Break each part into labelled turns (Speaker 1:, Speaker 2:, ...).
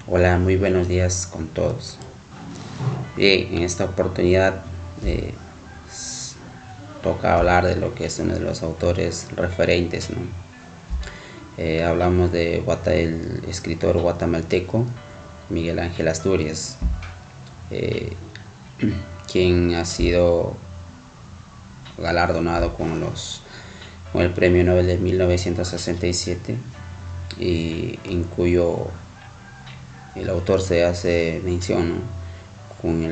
Speaker 1: Hola, muy buenos días con todos. Bien, en esta oportunidad eh, s- toca hablar de lo que es uno de los autores referentes, ¿no? Hablamos de el escritor guatemalteco Miguel Ángel Asturias, eh, quien ha sido galardonado con el Premio Nobel de 1967 y en cuyo el autor se hace mención, ¿no? con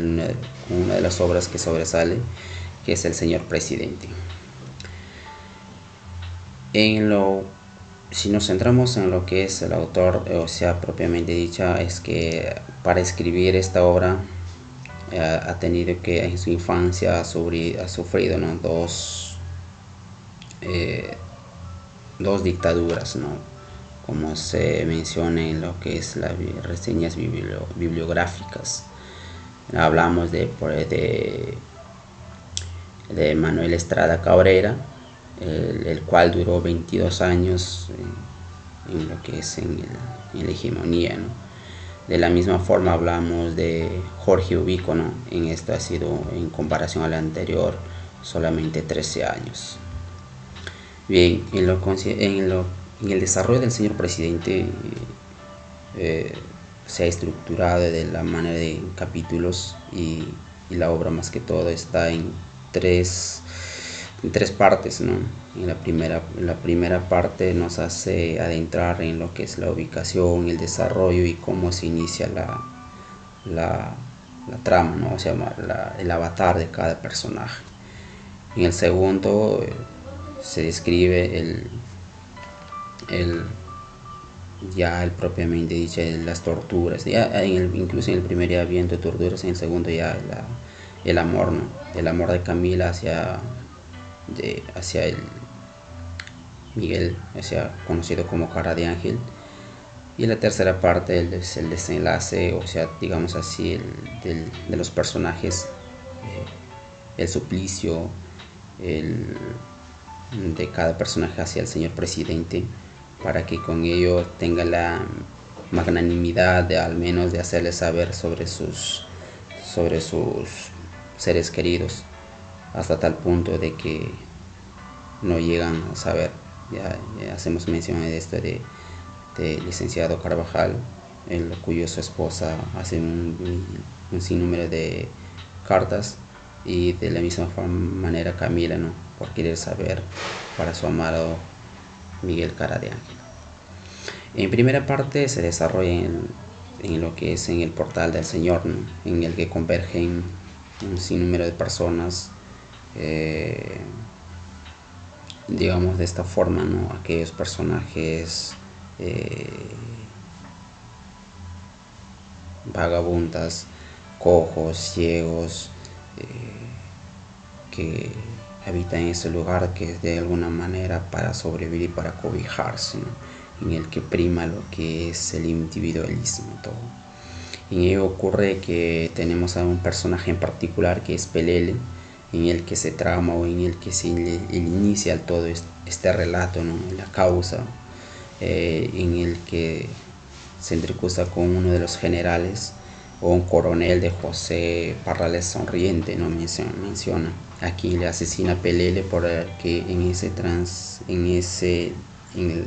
Speaker 1: una de las obras que sobresale, que es El Señor Presidente. En lo, si nos centramos en lo que es el autor, o sea, propiamente dicha, es que para escribir esta obra ha tenido que en su infancia ha sufrido, ¿no? Eh, dos dictaduras, ¿no? Como se menciona en lo que es las reseñas bibliográficas. Hablamos de Manuel Estrada Cabrera, el cual duró 22 años en lo que es en la hegemonía, ¿no? De la misma forma hablamos de Jorge Ubico, ¿no? En esto ha sido, en comparación al anterior, solamente 13 años. Bien, en el desarrollo del señor presidente eh, se ha estructurado de la manera de capítulos y la obra más que todo está tres, en tres partes, ¿no? En la primera parte nos hace adentrar en lo que es la ubicación, el desarrollo y cómo se inicia la, la trama, ¿no? O sea, el avatar de cada personaje. En el segundo se describe el, ya el propiamente dicho, las torturas, ya incluso en el primer ya viendo torturas, en el segundo ya el amor, ¿no? El amor de Camila hacia el Miguel, hacia, conocido como Cara de Ángel. Y la tercera parte es el desenlace, o sea, digamos así, de los personajes, el suplicio el, de cada personaje hacia el señor presidente, para que con ello tenga la magnanimidad de al menos de hacerles saber sobre sus seres queridos, hasta tal punto de que no llegan a saber. Ya hacemos mención de esto de licenciado Carvajal, en cuyo su esposa hace un sinnúmero de cartas, y de la misma manera Camila, ¿no? Por querer saber para su amado Miguel Cara de Ángel. En primera parte se desarrolla en lo que es en el portal del Señor, ¿no? En el que convergen un sinnúmero de personas, eh, digamos de esta forma, ¿no? Aquellos personajes eh, vagabundas, cojos, ciegos, que habitan en ese lugar, que es de alguna manera para sobrevivir y para cobijarse, ¿no? En el que prima lo que es el individualismo, todo. En ello ocurre que tenemos a un personaje en particular que es Pelele, en el que se trama o en el que se inicia todo este relato, ¿no? La causa, en el que se entrecruza con uno de los generales o un coronel de José Parrales Sonriente, ¿no? Menciona. Aquí le asesina a Pelele porque en el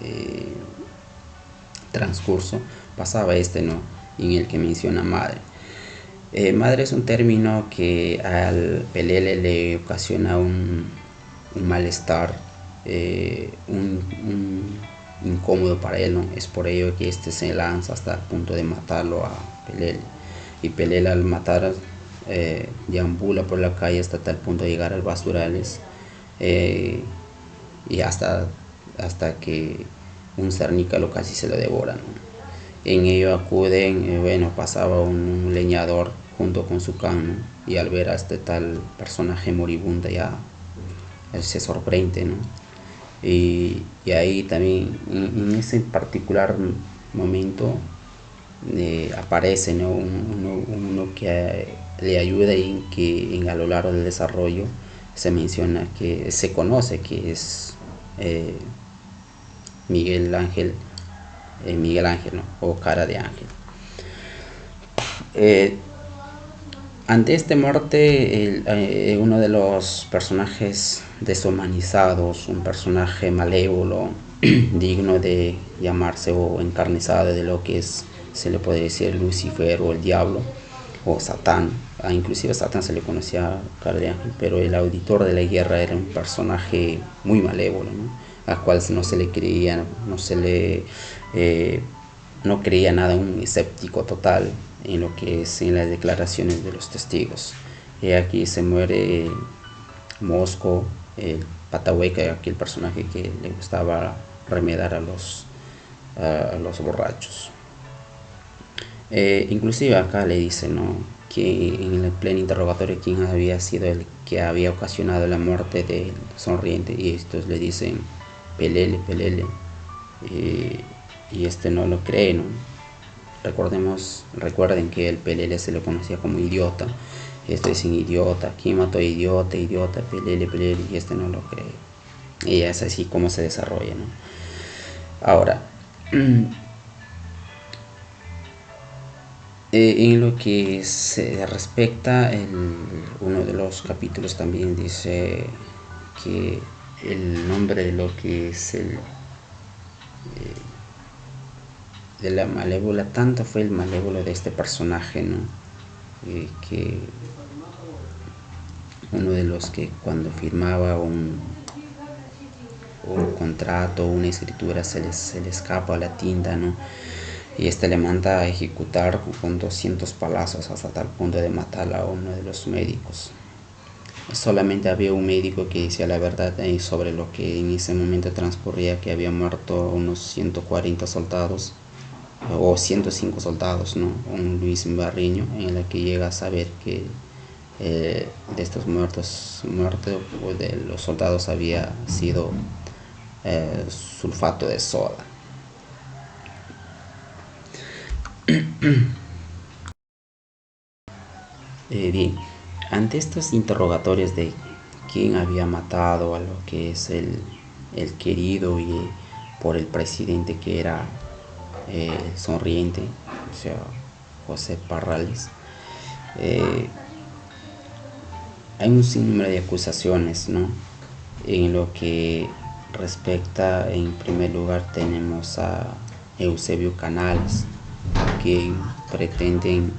Speaker 1: eh, transcurso pasaba ¿no? En el que menciona madre. Madre es un término que al Pelele le ocasiona un malestar, un incómodo para él, ¿no? Es por ello que este se lanza hasta el punto de matarlo a Pelele. Y Pelele al matar deambula por la calle hasta tal punto de llegar al basurales, eh, y hasta que un cernícalo casi se lo devora, ¿no? En ello acuden, bueno, pasaba un leñador junto con su can, ¿no? Y al ver a este tal personaje moribundo ya él se sorprende, ¿no? Y ahí también, en ese particular momento, aparece, ¿no? Uno que le ayuda y que a lo largo del desarrollo se menciona que se conoce que es eh, Miguel Ángel, Miguel Ángel, ¿no? O Cara de Ángel. Eh, Ante esta muerte, uno de los personajes deshumanizados, un personaje malévolo, digno de llamarse o encarnizado de lo que es, se le puede decir Lucifer o el diablo o Satán. Inclusive a Satán se le conocía cara de ángel, pero el auditor de la guerra era un personaje muy malévolo, ¿no? Al cual no se le creía, eh, no creía nada, un escéptico total en lo que es en las declaraciones de los testigos. Y aquí se muere Mosco, el Patahueca, aquel personaje que le gustaba remedar a los borrachos. Inclusive acá le dice, ¿no?, que en el pleno interrogatorio quién había sido el que había ocasionado la muerte del sonriente, y estos le dicen Pelele, Pelele, y este no lo cree, ¿no? Recuerden que el Pelele se le conocía como idiota. Esto es un idiota, ¿quién mató a idiota, idiota, Pelele, Pelele? Y este no lo cree. Y es así como se desarrolla, ¿no? Ahora, en lo que se respecta, uno de los capítulos también dice que el nombre de lo que es de la malévola, tanto fue el malévolo de este personaje, ¿no? Que uno de los que cuando firmaba un contrato, una escritura, se le escapa a la tinta, ¿no? Y este le manda a ejecutar con 200 palazos hasta tal punto de matar a uno de los médicos. Solamente había un médico que decía la verdad sobre lo que en ese momento transcurría, que había muerto unos 140 soldados o 105 soldados, ¿no? Un Luis Barriño, en la que llega a saber que de estos muertos o de los soldados había sido sulfato de soda. Bien, ante estos interrogatorios de quién había matado a lo que es el querido y por el presidente, que era sonriente, o sea, José Parrales, eh, hay un sinnúmero de acusaciones, ¿no? En lo que respecta, en primer lugar, tenemos a Eusebio Canales, que pretenden,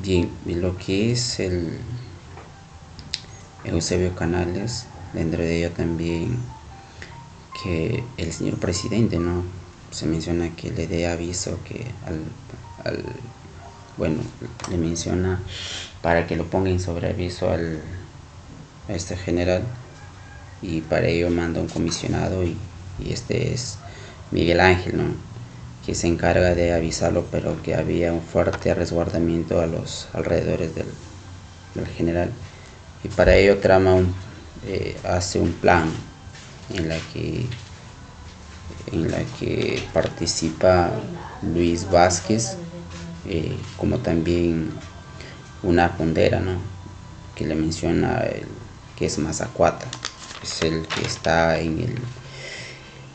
Speaker 1: bien, lo que es el Eusebio Canales, dentro de ello también que el señor presidente, ¿no? Se menciona que le dé aviso que bueno, le menciona para que lo ponga en sobreaviso a este general, y para ello manda un comisionado, y este es Miguel Ángel, ¿no?, que se encarga de avisarlo, pero que había un fuerte resguardamiento a los alrededores del general, y para ello hace un plan en la que participa Luis Vázquez, como también una pondera, ¿no?, que le menciona que es Mazacuata, es el que está en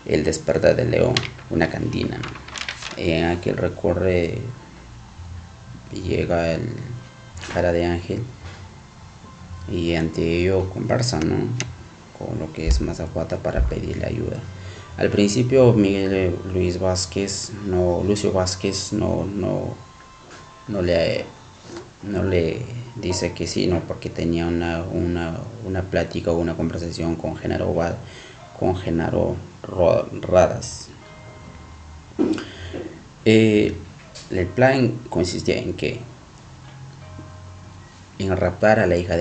Speaker 1: el Despertar del León, una cantina, ¿no? En aquel recorre llega el cara de ángel, y ante ello conversan, ¿no?, con lo que es Mazacuata para pedirle ayuda. Al principio Lucio Vázquez no le dice que sí, ¿no?, porque tenía una plática o una conversación con Genaro Radas. El plan consistía en raptar a la hija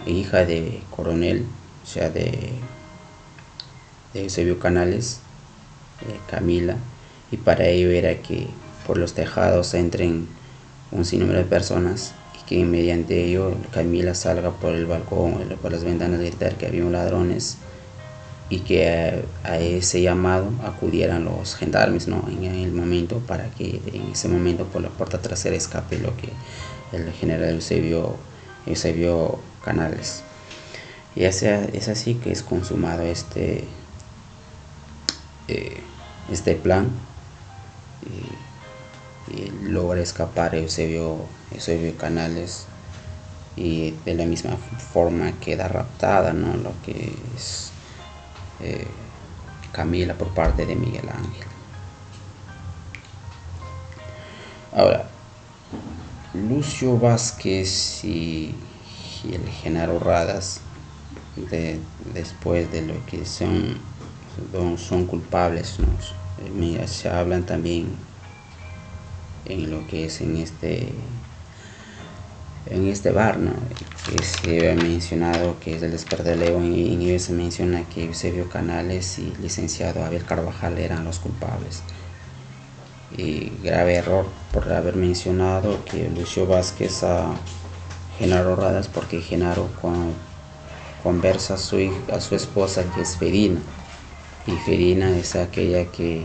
Speaker 1: hija de coronel, o sea, de Eusebio Canales, Camila, y para ello era que por los tejados entren un sinnúmero de personas, y que mediante ello Camila salga por el balcón o por las ventanas a gritar que había ladrones, y que a ese llamado acudieran los gendarmes, ¿no?, en el momento, para que en ese momento por la puerta trasera escape lo que el general Eusebio Canales. Y es así que es consumado este plan, logra escapar Eusebio Canales, y de la misma forma queda raptada, ¿no?, lo que es Camila por parte de Miguel Ángel. Ahora, Lucio Vázquez y el Genaro Radas, después de lo que son culpables, ¿no? Se hablan también en lo que es en este bar, ¿no?, que se ha mencionado que es el Despertar de León, y en ello se menciona que Eusebio Canales y licenciado Abel Carvajal eran los culpables. Y grave error por haber mencionado que Lucio Vázquez a Genaro Radas, porque Genaro conversa a su esposa, que es Ferina, y Ferina es aquella que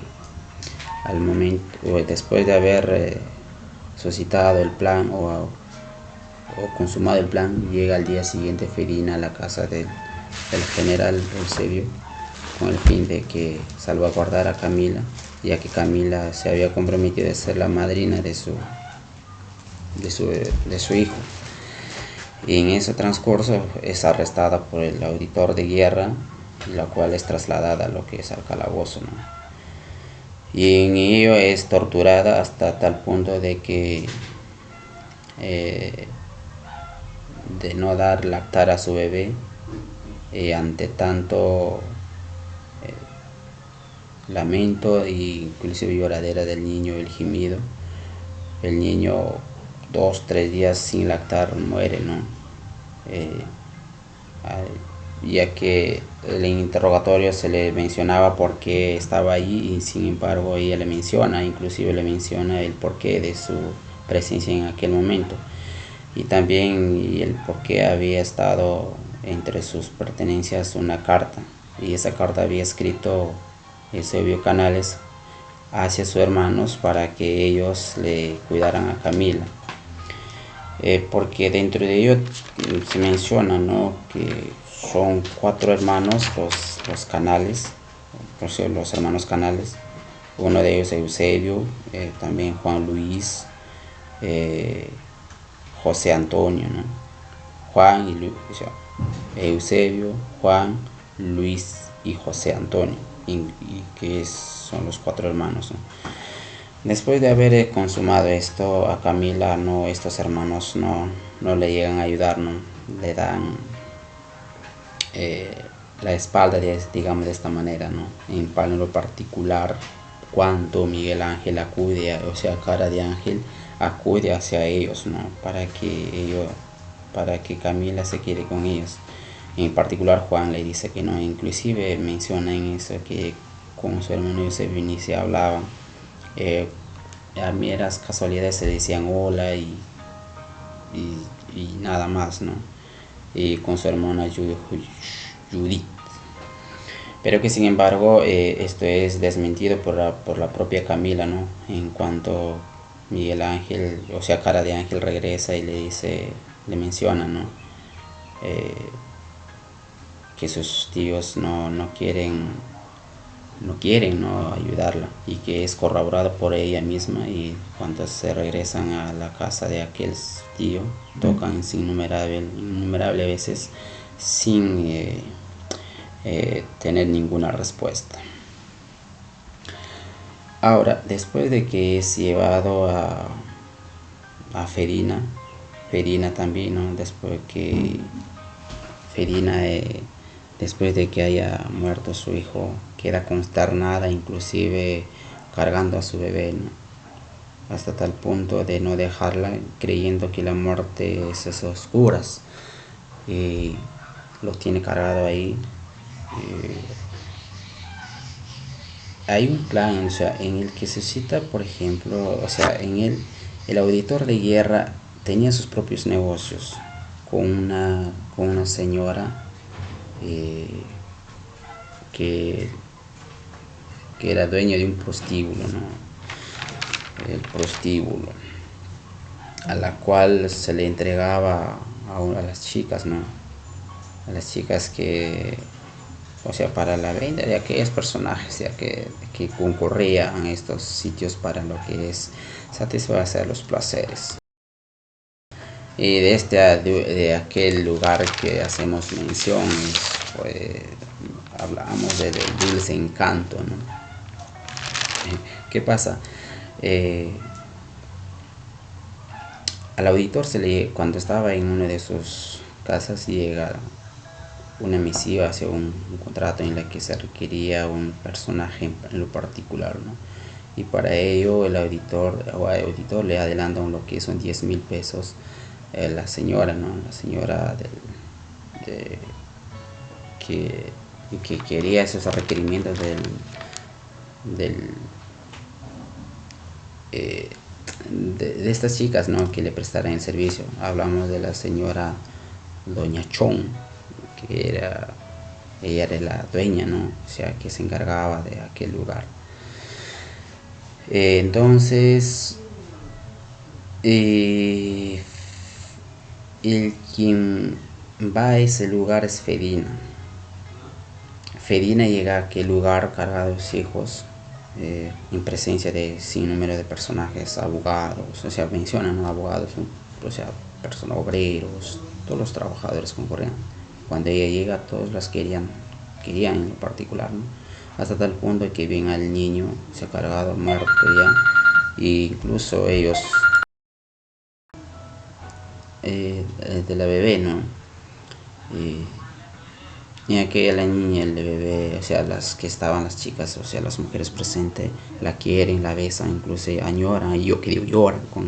Speaker 1: al momento, o después de haber suscitado el plan o consumado el plan, llega al día siguiente Ferina a la casa del general Eusebio, con el fin de que salvaguardar a Camila, ya que Camila se había comprometido a ser la madrina de su hijo. Y en ese transcurso es arrestada por el auditor de guerra, la cual es trasladada a lo que es al calabozo, ¿no? Y en ello es torturada hasta tal punto de que de no dar lactar a su bebé, ante tanto lamento e inclusive lloradera del niño, el gemido. El niño 2-3 días sin lactar muere, ¿no? Ya que en el interrogatorio se le mencionaba por qué estaba ahí, y sin embargo ella inclusive le menciona el porqué de su presencia en aquel momento, y también el por qué había estado entre sus pertenencias una carta, y esa carta había escrito Eusebio Canales hacia sus hermanos para que ellos le cuidaran a Camila, porque dentro de ello se menciona, ¿no?, que son 4 hermanos los Canales, los hermanos Canales. Uno de ellos es Eusebio, también Juan Luis, José Antonio, ¿no? Juan y Eusebio, Juan, Luis y José Antonio, y que son los 4 hermanos, ¿no? Después de haber consumado esto, a Camila, no, estos hermanos no le llegan a ayudar, ¿no? Le dan la espalda, digamos, de esta manera, ¿no? En lo particular, cuando Miguel Ángel acude, o sea, Cara de Ángel acude hacia ellos, ¿no?, para que Camila se quede con ellos. En particular, Juan le dice que no, inclusive menciona en eso que con su hermano Eusebio ni se hablaban, a meras casualidades se decían hola y nada más, ¿no? Y con su hermana Judith, pero que sin embargo esto es desmentido por la propia Camila, ¿no? En cuanto Miguel Ángel, o sea, Cara de Ángel, regresa y le menciona, ¿no?, que sus tíos no quieren no ayudarla, y que es corroborado por ella misma. Y cuando se regresan a la casa de aquel tío, tocan innumerables veces sin tener ninguna respuesta. Ahora, después de que es llevado a Ferina también, ¿no?, después que Ferina, después de que haya muerto su hijo, queda consternada, inclusive cargando a su bebé, ¿no?, hasta tal punto de no dejarla, creyendo que la muerte es a oscuras, y lo tiene cargado ahí. Hay un plan, o sea, en el que se cita, por ejemplo, o sea, en el auditor de guerra tenía sus propios negocios con una señora que era dueña de un prostíbulo, ¿no? El prostíbulo, a la cual se le entregaba a las chicas, ¿no?, a las chicas que o sea, para la venta de aquellos personajes ya que concurrían a estos sitios para lo que es satisfacer los placeres. Y de aquel lugar que hacemos mención, pues, hablamos del dulce encanto, ¿no? ¿Qué pasa? Eh, Al auditor cuando estaba en una de sus casas, llega una misiva hacia un contrato en la que se requería un personaje en lo particular, ¿no? Y para ello el auditor le adelanta lo que son 10.000 pesos, la señora, ¿no? La señora de- que, que quería esos requerimientos del eh, de estas chicas, ¿no? Que le prestaran el servicio. Hablamos de la señora Doña Chong, que ella era la dueña, ¿no? O sea, que se encargaba de aquel lugar. Entonces, eh, el quien va a ese lugar es Fedina. Fedina llega a aquel lugar cargado de sus hijos, en presencia de sin número de personajes, abogados, o sea, mencionan, ¿no? Abogados, o sea, personas, obreros, todos los trabajadores concurrían. Cuando ella llega, todos las querían en particular, ¿no? Hasta tal punto que ven al niño, se ha cargado, muerto ya, e incluso ellos, de la bebé, ¿no? Y ya que la niña, el bebé, o sea, las que estaban las chicas, o sea, las mujeres presentes, la quieren, la besan, incluso añoran, y yo que digo, lloran con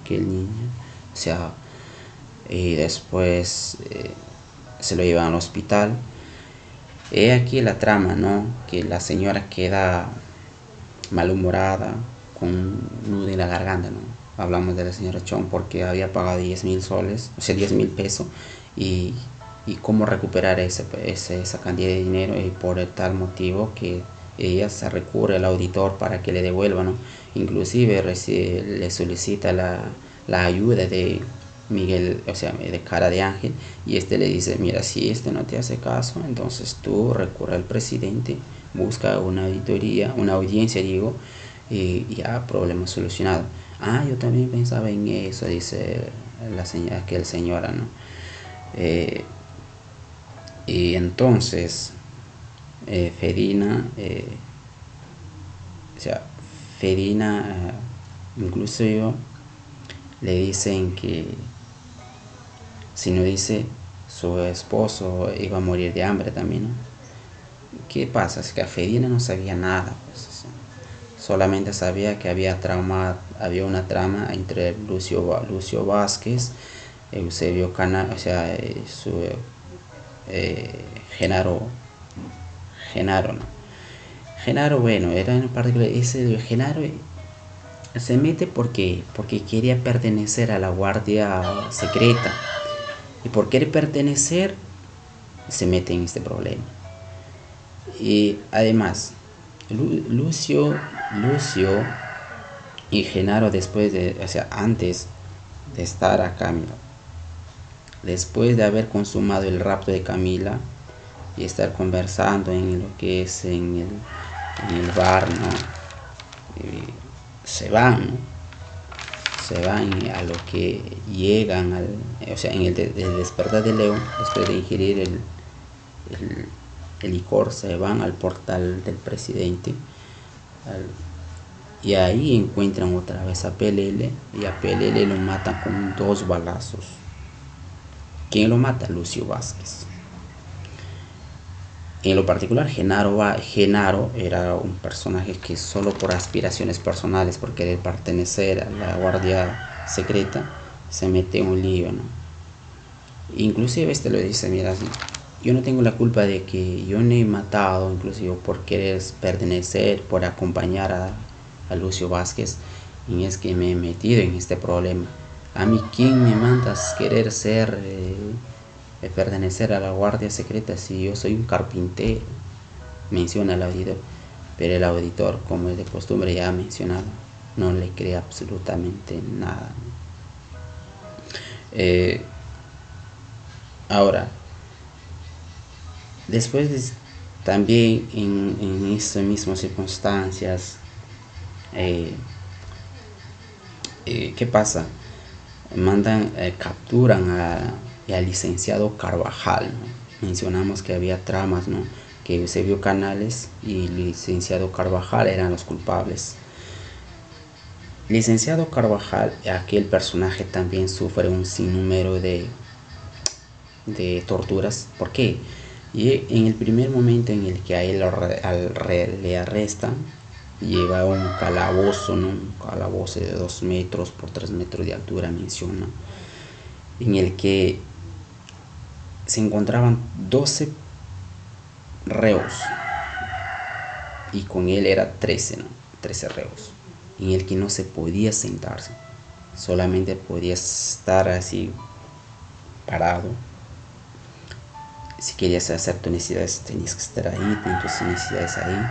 Speaker 1: aquel niño. O sea, y después se lo llevan al hospital. He aquí la trama, ¿no? Que la señora queda malhumorada, con un nudo en la garganta, ¿no? Hablamos de la señora Chong porque había pagado 10.000 soles, o sea, 10.000 pesos, y, y cómo recuperar esa cantidad de dinero, y por el tal motivo que ella se recurre al auditor para que le devuelva, ¿no? Inclusive le solicita la ayuda de Miguel, o sea, de Cara de Ángel, y este le dice, mira, si este no te hace caso, entonces tú recurre al presidente, busca una auditoría, una audiencia, digo, y ya, problema solucionado. Ah, yo también pensaba en eso, dice la señora, aquel señora, ¿no? Eh, y entonces, Fedina, o sea, Fedina, incluso yo, le dicen que si no dice, su esposo iba a morir de hambre también, ¿no? ¿Qué pasa? Es que Fedina no sabía nada, pues, o sea, solamente sabía que había una trama entre Lucio Vázquez, Eusebio Cana, o sea, eh, Genaro, Genaro, ¿no? Genaro, bueno, era en particular ese de Genaro, se mete porque quería pertenecer a la guardia secreta, y por querer pertenecer se mete en este problema. Y además, Lucio y Genaro, o sea, antes de estar acá, mira, después de haber consumado el rapto de Camila y estar conversando en lo que es en el bar, ¿no? Y se van, ¿no? Se van a lo que llegan o sea, en el despertar de León, después de ingerir el, el licor, se van al portal del presidente, al, y ahí encuentran otra vez a Pelele, y a Pelele lo matan con 2 balazos. ¿Quién lo mata? Lucio Vázquez. En lo particular, Genaro era un personaje que solo por aspiraciones personales, por querer pertenecer a la guardia secreta, se mete en un lío, ¿no? Inclusive este lo dice, mira, yo no tengo la culpa de que yo no he matado, inclusive por querer pertenecer, por acompañar a Lucio Vázquez, y es que me he metido en este problema. A mí, ¿quién me manda a querer pertenecer a la guardia secreta si yo soy un carpintero? Menciona el auditor, pero el auditor, como es de costumbre ya ha mencionado, no le cree absolutamente nada. Eh, Ahora, Después también en estas mismas circunstancias, eh, ¿qué pasa? Capturan al licenciado Carvajal, ¿no? Mencionamos que había tramas, ¿no? Que se vio Canales y el licenciado Carvajal eran los culpables. Licenciado Carvajal, aquel personaje también sufre un sinnúmero de torturas. ¿Por qué? Y en el primer momento en el que a él le arrestan, lleva un calabozo, ¿no? Un calabozo de 2 metros por 3 metros de altura, menciona, en el que se encontraban 12 reos y con él era 13, ¿no? 13 reos, en el que no se podía sentarse, solamente podía estar así parado. Si querías hacer tus necesidades tenías que estar ahí, tener tus necesidades ahí,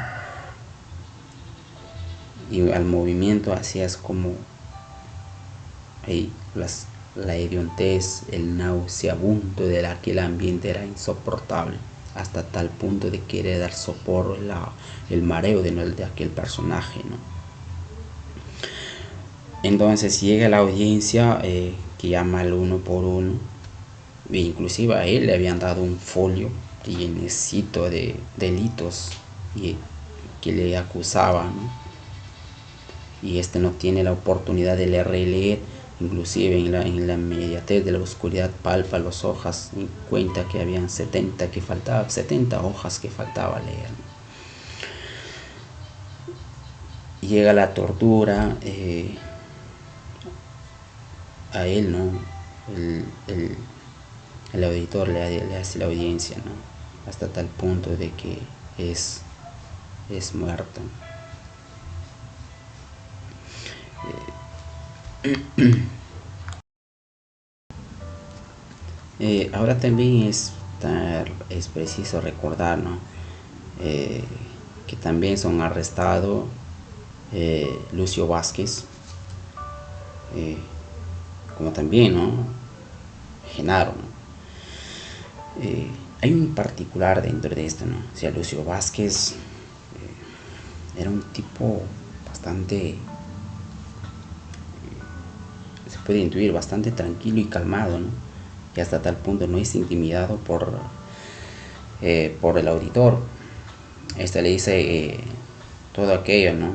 Speaker 1: y al movimiento hacías como ahí la hediondez, el nauseabundo de aquel ambiente era insoportable, hasta tal punto de querer dar soporte el mareo de aquel personaje, ¿no? Entonces llega la audiencia, que llama al uno por uno, e inclusive a él le habían dado un folio llenecito de delitos y que le acusaban, ¿no? Y este no tiene la oportunidad de leer y leer, inclusive en la inmediatez de la oscuridad palpa las hojas y cuenta que habían 70 hojas que faltaba leer. Llega la tortura, a él, ¿no? El auditor le hace la audiencia, ¿no? Hasta tal punto de que es muerto. Ahora también es preciso recordar, ¿no? Que también son arrestados Lucio Vázquez, como también, ¿no? Genaro, ¿no? Hay un particular dentro de esto, ¿no? O sea, Lucio Vázquez era un tipo bastante, se puede intuir, bastante tranquilo y calmado, ¿no? Y hasta tal punto no es intimidado por el auditor. Este le dice todo aquello, ¿no?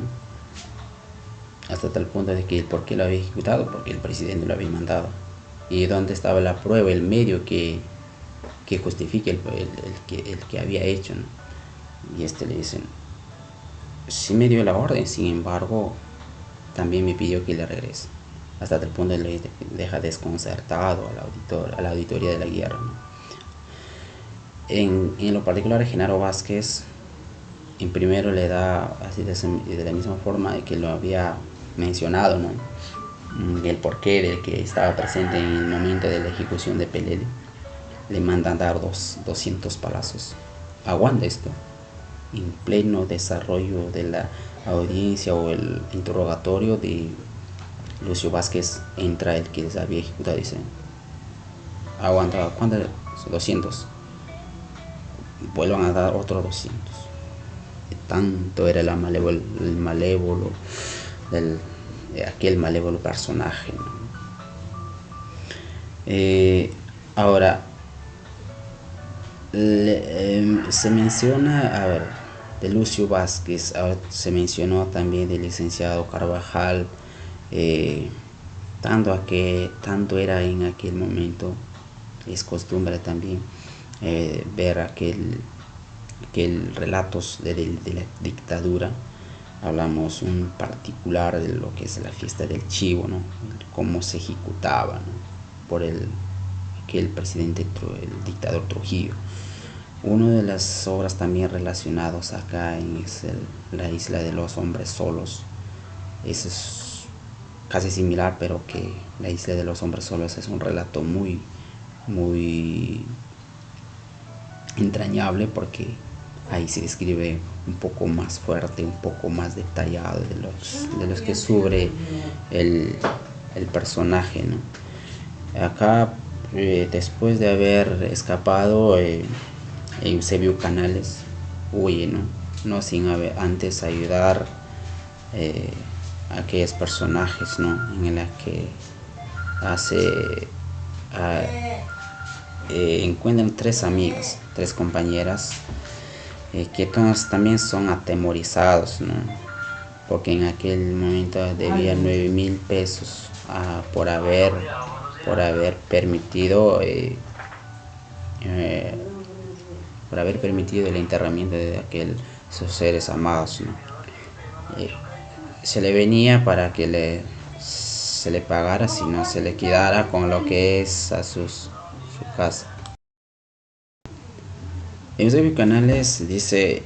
Speaker 1: Hasta tal punto de que por qué lo había ejecutado, porque el presidente lo había mandado. Y dónde estaba la prueba, el medio que justifique el que había hecho, ¿no? Y este le dice, sí me dio la orden, sin embargo, también me pidió que le regrese. Hasta tal punto le deja desconcertado al auditor, a la auditoría de la guerra, ¿no? En lo particular, Genaro Vázquez, en primero le da, así de la misma forma que lo había mencionado, ¿no? El porqué del que estaba presente en el momento de la ejecución de Pelele, le mandan dar 200 palazos. Aguanta esto. En pleno desarrollo de la audiencia o el interrogatorio de Lucio Vázquez, entra el que les había ejecutado y dice, aguanta, ¿cuánto? 200. Vuelvan a dar otros 200. Tanto era el malévolo aquel malévolo personaje, ¿no? Ahora, se menciona, a ver, de Lucio Vázquez, se mencionó también del licenciado Carvajal, tanto era en aquel momento, es costumbre también ver aquel relatos de la dictadura. Hablamos un particular de lo que es la fiesta del chivo, ¿no? Cómo se ejecutaba, ¿no? Por aquel presidente, el dictador Trujillo. Una de las obras también relacionadas acá es la isla de los hombres solos. Eso es casi similar, pero que la isla de los hombres solos es un relato muy, muy entrañable, porque ahí se describe un poco más fuerte, un poco más detallado de los que sufre el personaje, ¿no? Acá, después de haber escapado, Eusebio Canales huye, no sin antes ayudar a aquellos personajes, en la que hace encuentran tres amigas, tres compañeras, que todos también son atemorizados, porque en aquel momento debía 9,000 pesos por haber permitido el enterramiento de sus seres amados, se le venía para que se le pagara, si no se le quedara con lo que es su casa. Eusebio Canales dice,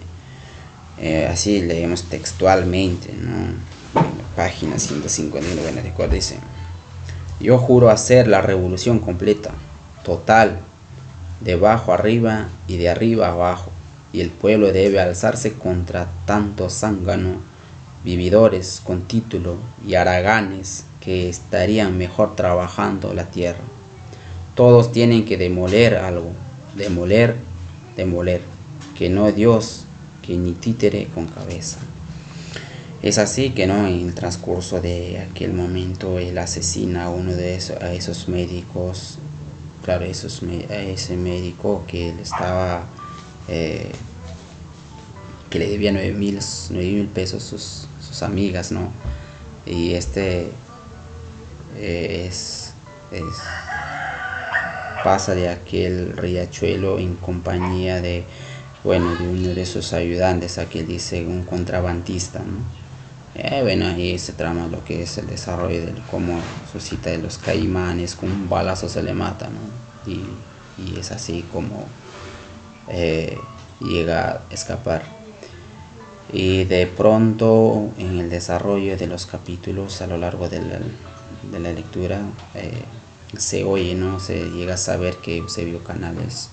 Speaker 1: así leemos textualmente, en la página 151, recuerdo, dice: yo juro hacer la revolución completa, total, de abajo arriba y de arriba abajo, y el pueblo debe alzarse contra tanto zángano, vividores con título y haraganes que estarían mejor trabajando la tierra. Todos tienen que demoler algo, demoler, que no Dios, que ni títere con cabeza. Es así que en el transcurso de aquel momento él asesina a uno de esos médicos, claro, a ese médico que él estaba, que le debía 9,000 pesos sus amigas, y pasa de aquel riachuelo en compañía de uno de sus ayudantes, aquí dice un contrabandista, ahí se trama lo que es el desarrollo de cómo suscita de los caimanes, con un balazo se le mata, y es así como llega a escapar. Y de pronto, en el desarrollo de los capítulos a lo largo de la lectura, se oye, se llega a saber que Eusebio Canales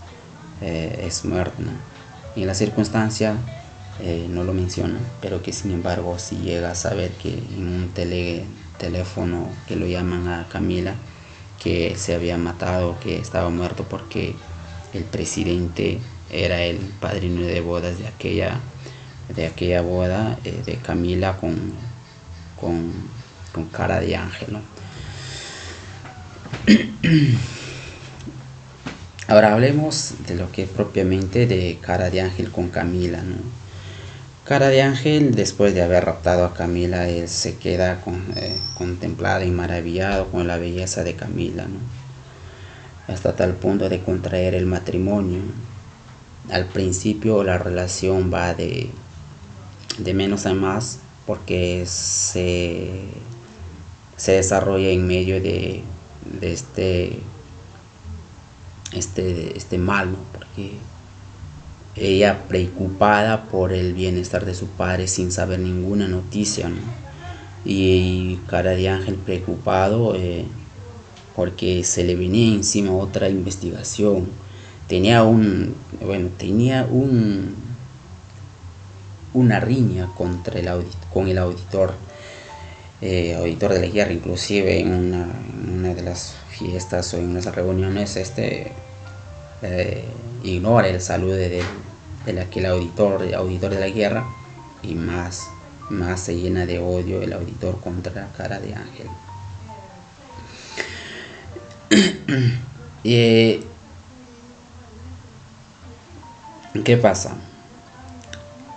Speaker 1: es muerto, y en la circunstancia no lo menciona, pero que sin embargo sí llega a saber que en un teléfono que lo llaman a Camila, que se había matado, que estaba muerto, porque el presidente era el padrino de bodas de aquella boda de Camila con cara de ángel, Ahora hablemos de lo que propiamente de Cara de Ángel con Camila, Cara de Ángel, después de haber raptado a Camila, él se queda contemplado y maravillado con la belleza de Camila, hasta tal punto de contraer el matrimonio. Al principio la relación va de menos a más, porque se desarrolla en medio de este mal, porque ella, preocupada por el bienestar de su padre sin saber ninguna noticia, y Cara de Ángel preocupado porque se le venía encima otra investigación. Tenía una riña con el auditor de la guerra. Inclusive en una de las fiestas o en unas reuniones ignora el saludo de aquel auditor de la guerra, y más se llena de odio el auditor contra Cara de Ángel. ¿Qué pasa?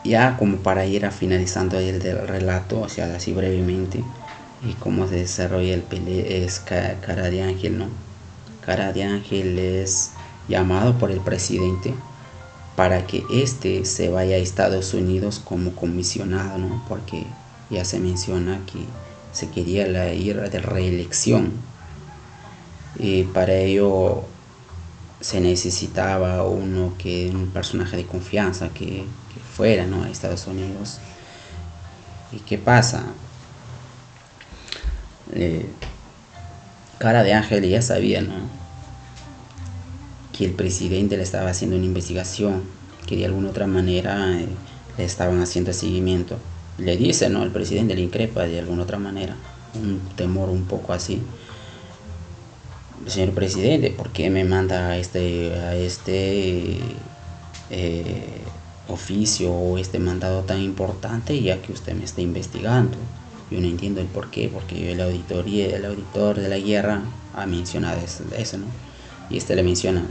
Speaker 1: Ya como para ir finalizando el del relato, o sea, así brevemente, y cómo se desarrolla es Cara de Ángel, Cara de Ángel es llamado por el presidente para que éste se vaya a Estados Unidos como comisionado, porque ya se menciona que se quería ir de reelección, y para ello se necesitaba un personaje de confianza que fuera a Estados Unidos. ¿Y qué pasa? Cara de Ángel ya sabía, que el presidente le estaba haciendo una investigación, que de alguna otra manera le estaban haciendo seguimiento. Le dice, el presidente le increpa de alguna otra manera, un temor un poco así: señor presidente, ¿por qué me manda a este eh, oficio o este mandado tan importante, ya que usted me está investigando. Yo no entiendo el por qué, porque el auditor de la guerra ha mencionado eso, ¿no? Y este le menciona,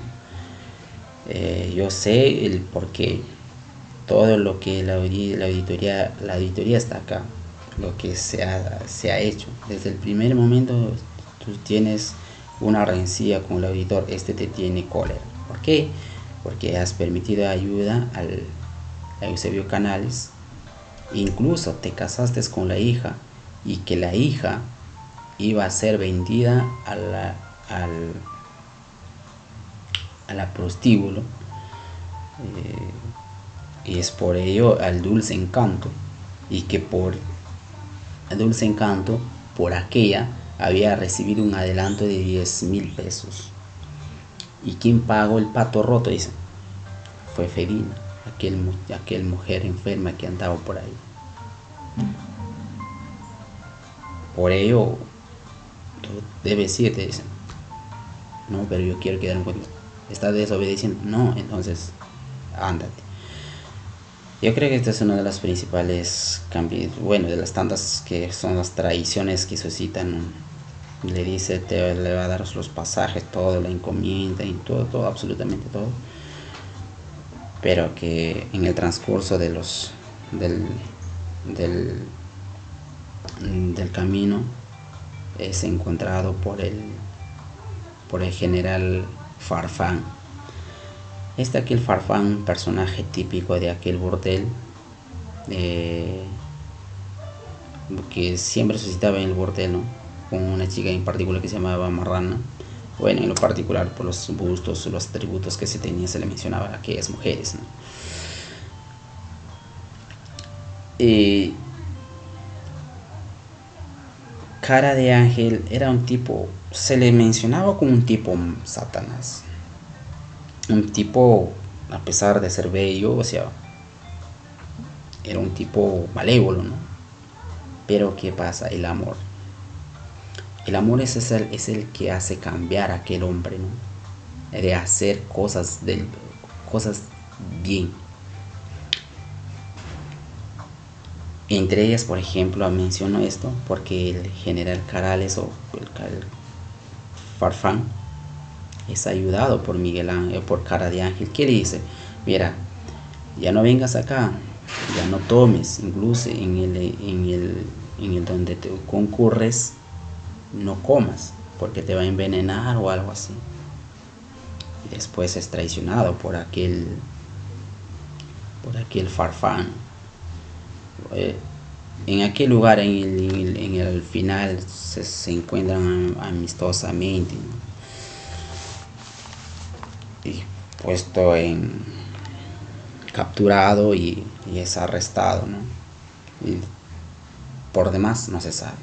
Speaker 1: yo sé el por qué, todo lo que la auditoría está acá, lo que se ha hecho. Desde el primer momento tú tienes una rencilla con el auditor, este te tiene cólera. ¿Por qué? Porque has permitido ayuda a Eusebio Canales, incluso te casaste con la hija y que la hija iba a ser vendida al, a la prostíbulo, y es por ello al dulce encanto, y que por el dulce encanto, por aquella, había recibido un adelanto de 10.000 pesos. ¿Y quién pagó el pato roto? Dice, fue Fedina, aquel mujer enferma que andaba por ahí. Por ello, tú debes irte, dicen. No, pero yo quiero quedarme contigo. ¿Estás desobedeciendo? No, entonces, ándate. Yo creo que esta es una de las principales cambios, bueno, de las tantas que son las traiciones que suscitan. Le dice, le va a dar los pasajes, todo, la encomienda y todo, absolutamente todo. Pero que en el transcurso del, del, del camino es encontrado por el general Farfán. Aquel Farfán, un personaje típico de aquel burdel, eh, que siempre suscitaba en el burdel, ¿no? Con una chica en particular que se llamaba Marrana. Bueno, en lo particular por los bustos, los atributos que se tenía, se le mencionaba a aquellas mujeres, ¿no? Y Cara de Ángel era un tipo, se le mencionaba como un tipo Satanás, un tipo, a pesar de ser bello, o sea, era un tipo malévolo, ¿no? Pero ¿qué pasa? El amor es el que hace cambiar a aquel hombre, ¿no? De hacer cosas bien. Entre ellas, por ejemplo, menciono esto porque el general Carales o el Farfán es ayudado por Miguel Ángel, por Cara de Ángel, que le dice, mira, ya no vengas acá, ya no tomes, incluso en el donde te concurres, no comas, porque te va a envenenar o algo así. Y después es traicionado por aquel Farfán. En aquel lugar, en el final, se encuentran amistosamente, ¿no? Y puesto en capturado y es arrestado, ¿no? Y por demás no se sabe.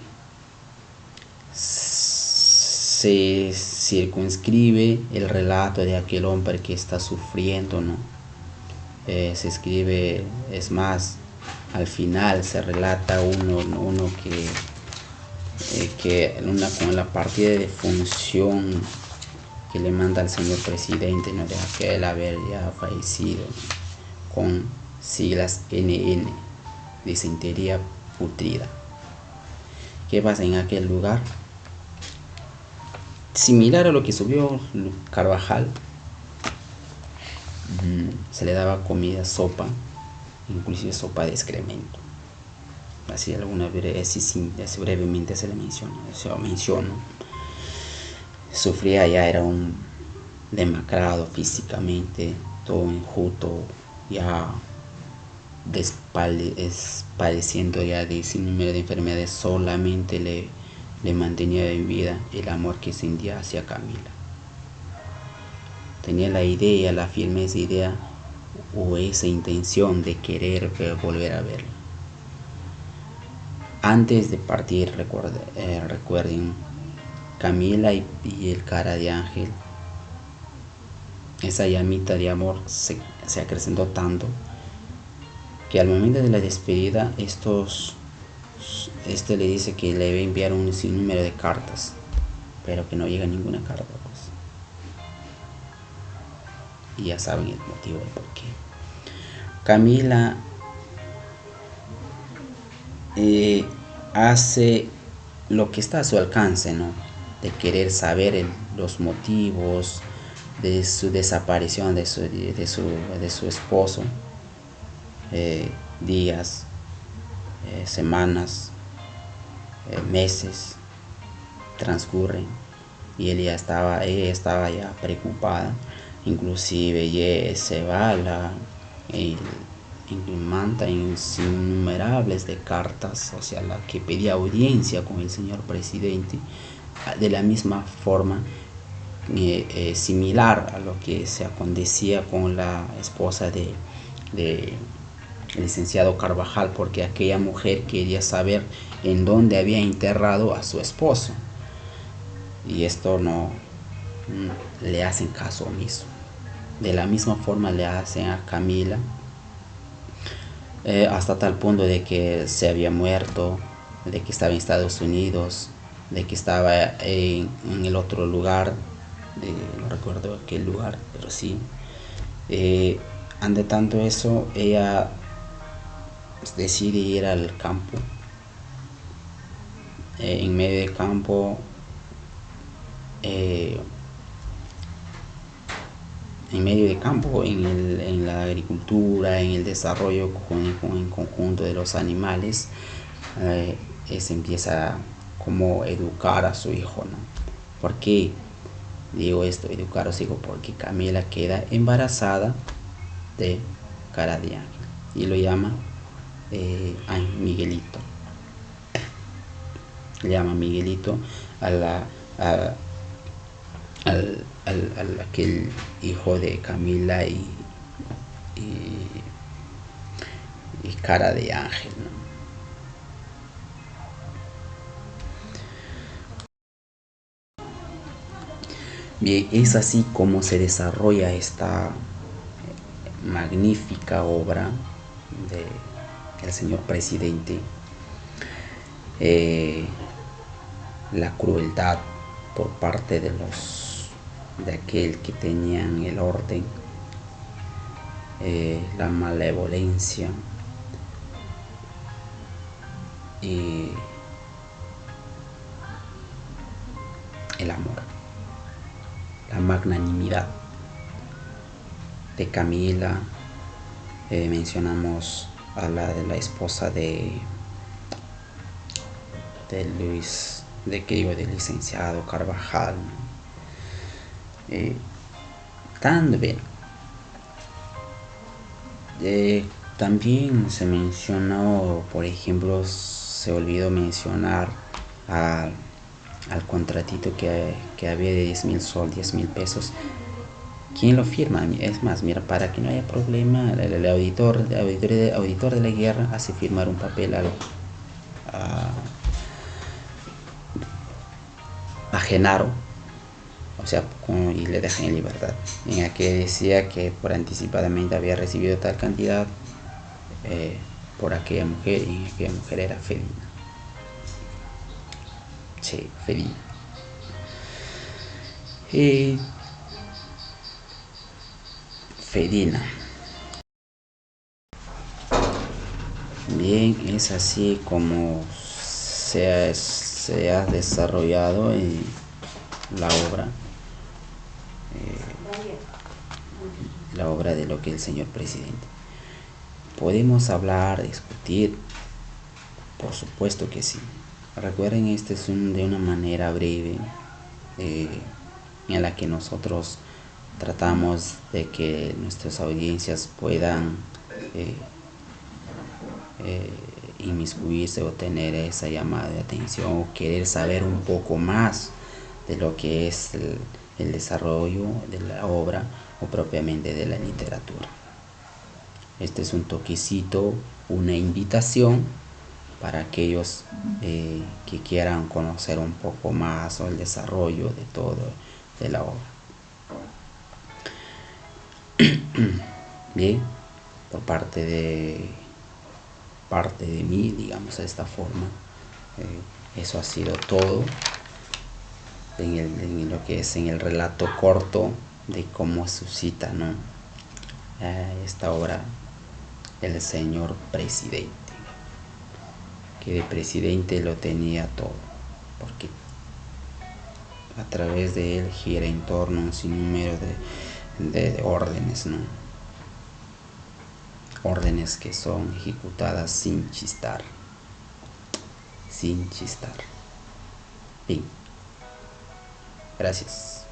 Speaker 1: Se circunscribe el relato de aquel hombre que está sufriendo, ¿no? Se escribe, es más, al final se relata uno con la partida de función que le manda al señor presidente, ¿no? De aquel haber ya fallecido, ¿no? Con siglas NN, disentería putrida. ¿Qué pasa en aquel lugar? Similar a lo que subió Carvajal, se le daba comida, sopa, inclusive sopa de excremento. Así así brevemente se le menciona. Sufría, ya era un demacrado físicamente, todo enjuto, ya padeciendo ya de sin número de enfermedades. Solamente le mantenía en vida el amor que sentía hacia Camila. Tenía la idea, la firmeza idea o esa intención de querer volver a verla. Antes de partir, recuerden, Camila y el Cara de Ángel, esa llamita de amor se acrecentó tanto que al momento de la despedida este le dice que le va a enviar un sinnúmero de cartas, pero que no llega ninguna carta, pues. Y ya saben el motivo del por qué. Camila hace lo que está a su alcance, ¿no? De querer saber los motivos de su desaparición de su esposo. Días, semanas, meses transcurren y ella estaba ya preocupada. Inclusive ella se va a y manda innumerables de cartas, o sea, la que pedía audiencia con el señor presidente, de la misma forma similar a lo que se acontecía con la esposa de el licenciado Carvajal, porque aquella mujer quería saber en dónde había enterrado a su esposo, y esto no le hacen caso omiso. De la misma forma le hacen a Camila, hasta tal punto de que se había muerto, de que estaba en Estados Unidos, de que estaba en el otro lugar, no recuerdo qué lugar, pero sí. Ante tanto eso, ella decide ir al campo. En medio del campo, en la agricultura, en el desarrollo en conjunto de los animales, se empieza como educar a su hijo, ¿no? ¿Por qué digo esto, educar a su hijo? Porque Camila queda embarazada de Cara de Ángel y lo llama Miguelito. Le llama Miguelito a aquel hijo de Camila y Cara de Ángel, ¿no? Bien, es así como se desarrolla esta magnífica obra del señor presidente. La crueldad por parte de aquel que tenían el orden, la malevolencia y el amor, la magnanimidad de Camila. Mencionamos a de la esposa de Luis, del licenciado Carvajal, también también se mencionó, por ejemplo, se olvidó mencionar al contratito que había de 10,000 pesos. ¿Quién lo firma? Es más, mira, para que no haya problema, el auditor de la guerra hace firmar un papel a Genaro, o sea, y le dejan en libertad, en la que decía que por anticipadamente había recibido tal cantidad por aquella mujer, y aquella mujer era Fedina. Sí, Fedina. Fedina. Bien, es así como se ha desarrollado la obra de lo que es el señor presidente. ¿Podemos hablar, discutir? Por supuesto que sí. Recuerden, este es de una manera breve en la que nosotros tratamos de que nuestras audiencias puedan inmiscuirse o tener esa llamada de atención o querer saber un poco más de lo que es el desarrollo de la obra o propiamente de la literatura. Este es un toquecito, una invitación para aquellos que quieran conocer un poco más o el desarrollo de todo de la obra. Bien, por parte de mí, digamos de esta forma, eso ha sido todo en lo que es en el relato corto de cómo suscita, ¿no? Esta obra el señor presidente, que de presidente lo tenía todo, porque a través de él gira en torno a un sinnúmero de órdenes, ¿no? Órdenes que son ejecutadas sin chistar, sin chistar. Fin. Gracias.